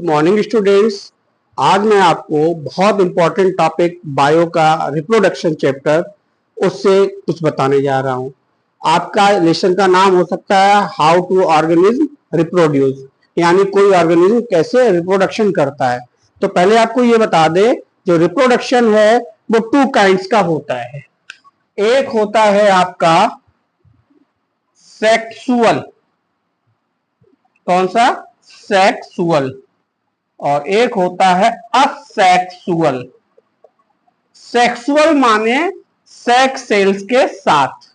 Good morning students. आज मैं आपको बहुत इंपॉर्टेंट टॉपिक बायो का रिप्रोडक्शन चैप्टर उससे कुछ बताने जा रहा हूं। आपका लेसन का नाम हो सकता है हाउ टू ऑर्गेनिज्म रिप्रोड्यूस, यानी कोई ऑर्गेनिज्म कैसे रिप्रोडक्शन करता है। तो पहले आपको ये बता दे, जो रिप्रोडक्शन है वो टू काइंड्स का होता है। एक होता है आपका सेक्सुअल, कौन सा? सेक्सुअल। और एक होता है असेक्सुअल। सेक्सुअल माने सेक्स सेल्स के साथ,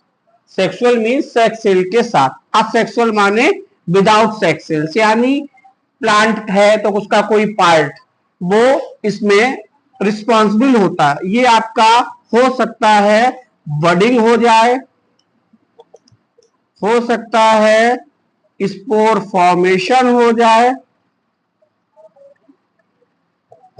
सेक्सुअल मीन सेक्स सेल के साथ। असेक्सुअल माने विदाउट सेक्स सेल्स, यानी प्लांट है तो उसका कोई पार्ट वो इसमें रिस्पॉन्सिबल होता है। ये आपका हो सकता है बडिंग हो जाए, हो सकता है स्पोर फॉर्मेशन हो जाए,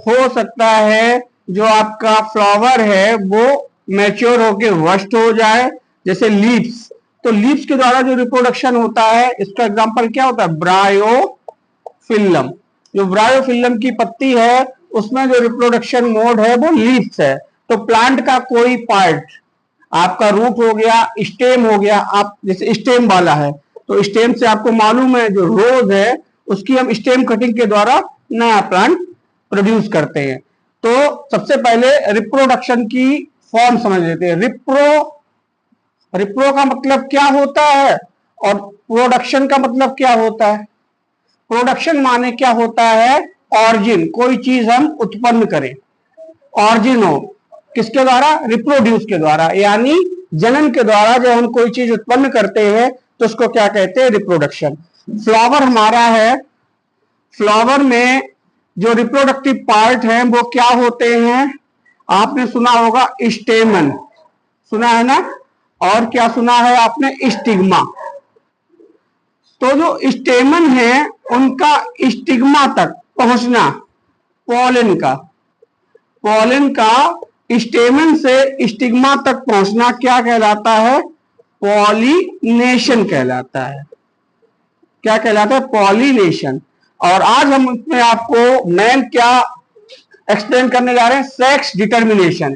हो सकता है जो आपका फ्लावर है वो मैच्योर होके वस्ट हो जाए, जैसे लीव्स। तो लीव्स के द्वारा जो रिप्रोडक्शन होता है, इसका एग्जांपल क्या होता है? ब्रायोफिल्लम। जो ब्रायोफिल्लम की पत्ती है उसमें जो रिप्रोडक्शन मोड है वो लीव्स है। तो प्लांट का कोई पार्ट, आपका रूट हो गया, स्टेम हो गया, आप जैसे स्टेम वाला है तो स्टेम से आपको मालूम है जो रोज है उसकी हम स्टेम कटिंग के द्वारा नया प्लांट प्रोड्यूस करते हैं। तो सबसे पहले रिप्रोडक्शन की फॉर्म समझ लेते हैं। रिप्रो का मतलब क्या होता है और प्रोडक्शन का मतलब क्या होता है? प्रोडक्शन माने क्या होता है? ऑरिजिन, कोई चीज हम उत्पन्न करें, ऑरिजिन हो किसके द्वारा? रिप्रोड्यूस के द्वारा, यानी जनन के द्वारा जब हम कोई चीज उत्पन्न करते हैं तो उसको क्या कहते हैं? रिप्रोडक्शन। फ्लावर हमारा है, फ्लावर में जो रिप्रोडक्टिव पार्ट है वो क्या होते हैं? आपने सुना होगा स्टेमन, सुना है ना? और क्या सुना है आपने? स्टिग्मा। तो जो स्टेमन है उनका स्टिग्मा तक पहुंचना, पॉलन का स्टेमन से स्टिग्मा तक पहुंचना क्या कहलाता है? पॉलिनेशन कहलाता है। क्या कहलाता है? पॉलिनेशन। और आज हम इसमें आपको मेन क्या एक्सप्लेन करने जा रहे हैं? Sex determination.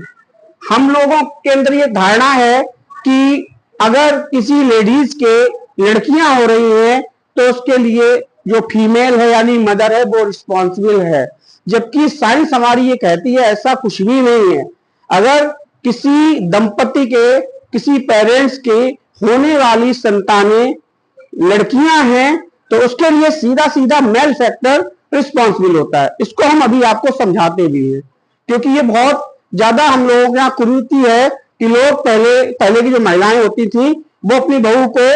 हम लोगों के अंदर ये धारणा है कि अगर किसी लेडीज के लड़कियां हो रही हैं तो उसके लिए जो फीमेल है यानी मदर है वो रिस्पॉन्सिबल है, जबकि साइंस हमारी ये कहती है ऐसा कुछ भी नहीं है। अगर किसी दंपति के, किसी पेरेंट्स के होने वाली संतानें लड़कियां हैं तो उसके लिए सीधा सीधा मेल फैक्टर रिस्पॉन्सिबल होता है। इसको हम अभी आपको समझाते भी हैं, क्योंकि ये बहुत ज्यादा हम लोगों के यहाँ कुरीति है कि लोग पहले की जो महिलाएं होती थी वो अपनी बहू को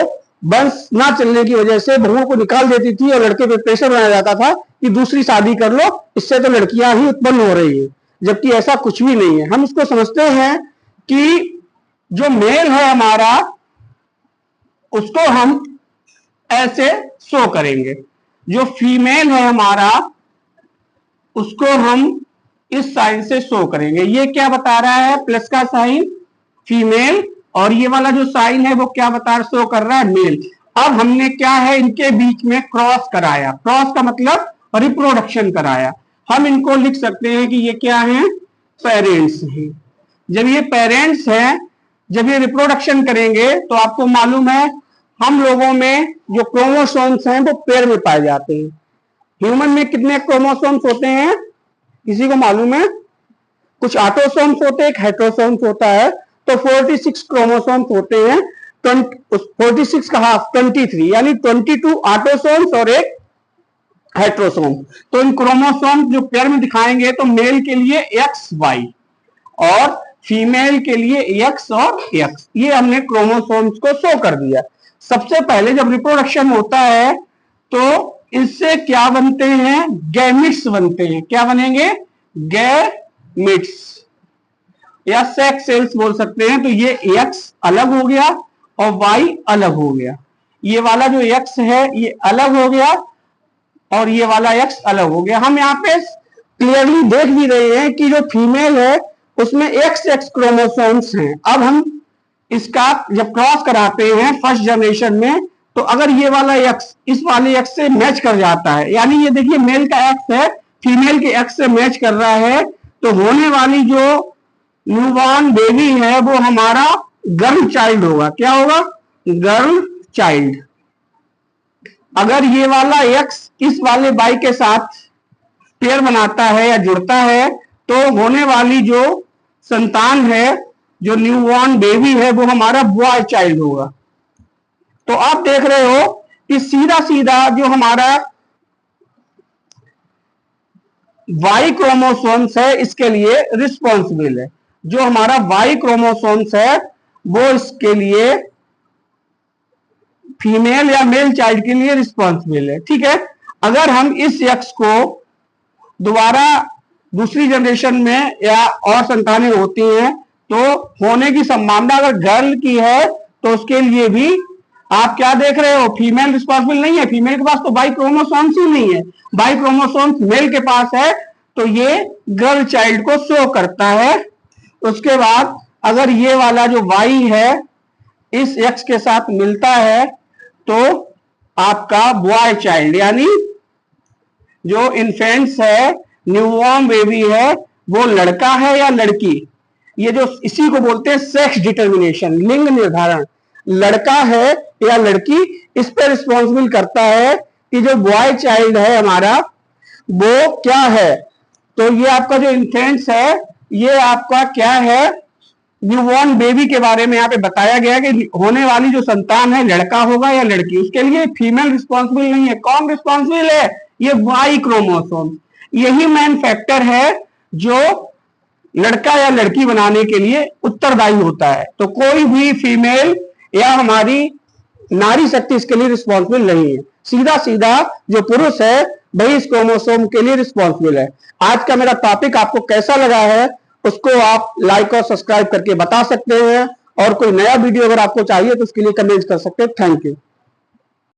वंश ना चलने की वजह से बहुओं को निकाल देती थी और लड़के पे प्रेशर बनाया जाता था कि दूसरी शादी कर लो, इससे तो लड़कियां ही उत्पन्न हो रही है, जबकि ऐसा कुछ भी नहीं है। हम इसको समझते हैं कि जो मेल है हमारा उसको हम ऐसे शो करेंगे, जो फीमेल है हमारा उसको हम इस साइन से शो करेंगे। ये क्या बता रहा है? प्लस का साइन फीमेल, और ये वाला जो साइन है वो क्या बता रहा, शो कर रहा है मेल। अब हमने क्या है इनके बीच में क्रॉस कराया, क्रॉस का मतलब रिप्रोडक्शन कराया। हम इनको लिख सकते हैं कि ये क्या है? पेरेंट्स हैं। जब ये पेरेंट्स हैं, जब ये रिप्रोडक्शन करेंगे तो आपको मालूम है हम लोगों में जो क्रोमोसोम्स हैं वो पेयर में पाए जाते हैं। ह्यूमन में कितने क्रोमोसोम्स होते हैं किसी को मालूम है? कुछ ऑटोसोम्स होते हैं, एक हेट्रोसोम्स होता है। तो 46 क्रोमोसोम्स होते हैं, 46 का हाफ 23, यानी 22 ऑटोसोम्स और एक हेट्रोसोम। तो इन क्रोमोसोम जो पेयर में दिखाएंगे तो मेल के लिए एक्स वाई और फीमेल के लिए एक्स और एक्स, ये हमने क्रोमोसोम्स को शो कर दिया। सबसे पहले जब रिप्रोडक्शन होता है तो इससे क्या बनते हैं? गैमिट्स बनते हैं। क्या बनेंगे? गैमिट्स या सेक्स सेल्स बोल सकते हैं। तो ये एक्स अलग हो गया और वाई अलग हो गया, ये वाला जो एक्स है ये अलग हो गया और ये वाला एक्स अलग हो गया। हम यहाँ पे क्लियरली देख भी रहे हैं कि जो फीमेल है उसमें एक्स क्रोमोसोम्स हैं। अब हम इसका जब क्रॉस कराते हैं फर्स्ट जनरेशन में तो अगर ये वाला एक्स इस वाले एक्स से मैच कर जाता है, यानी ये देखिए मेल का एक्स है फीमेल के एक्स से मैच कर रहा है, तो होने वाली जो न्यूबॉर्न बेबी है वो हमारा गर्ल चाइल्ड होगा। क्या होगा? Girl child. अगर ये वाला एक्स इस वाले वाई के साथ पेयर बनाता है या जुड़ता है, तो होने वाली जो संतान है, जो न्यूबॉर्न बेबी है, वो हमारा बॉय चाइल्ड होगा। तो आप देख रहे हो कि सीधा सीधा जो हमारा वाई क्रोमोसोम्स है इसके लिए रिस्पॉन्सिबल है। जो हमारा वाई क्रोमोसोम्स है वो इसके लिए फीमेल या मेल चाइल्ड के लिए रिस्पॉन्सिबल है। ठीक है, अगर हम इस एक्स को दोबारा दूसरी जनरेशन में या और संतानें होती हैं तो होने की संभावना अगर गर्ल की है तो उसके लिए भी आप क्या देख रहे हो, फीमेल रिस्पॉन्सिबल नहीं है। फीमेल के पास तो बाई क्रोमोसोम्स ही नहीं है, बाई क्रोमोसोम्स मेल के पास है, तो ये गर्ल चाइल्ड को शो करता है। उसके बाद अगर ये वाला जो वाई है इस एक्स के साथ मिलता है तो आपका बॉय चाइल्ड, यानी जो इन्फेंट्स है, न्यूबॉर्न बेबी है, वो लड़का है या लड़की, ये जो इसी को बोलते हैं सेक्स डिटर्मिनेशन, लिंग निर्धारण, लड़का है या लड़की, इस पर रिस्पॉन्सिबल करता है कि जो बॉय चाइल्ड है हमारा वो क्या है। तो ये आपका जो इन्फेंट्स है ये आपका क्या है, न्यूबॉर्न बेबी के बारे में यहाँ पे बताया गया कि होने वाली जो संतान है लड़का होगा या लड़की, उसके लिए फीमेल रिस्पॉन्सिबल नहीं है। कौन रिस्पॉन्सिबल है? ये वाई क्रोमोसोम। यही मेन फैक्टर है जो लड़का या लड़की बनाने के लिए उत्तरदायी होता है। तो कोई भी फीमेल या हमारी नारी शक्ति इसके लिए रिस्पॉन्सिबल नहीं है। सीधा सीधा जो पुरुष है वही इस क्रोमोसोम के लिए रिस्पॉन्सिबल है। आज का मेरा टॉपिक आपको कैसा लगा है उसको आप लाइक और सब्सक्राइब करके बता सकते हैं, और कोई नया वीडियो अगर आपको चाहिए तो उसके लिए कमेंट कर सकते हैं। Thank you.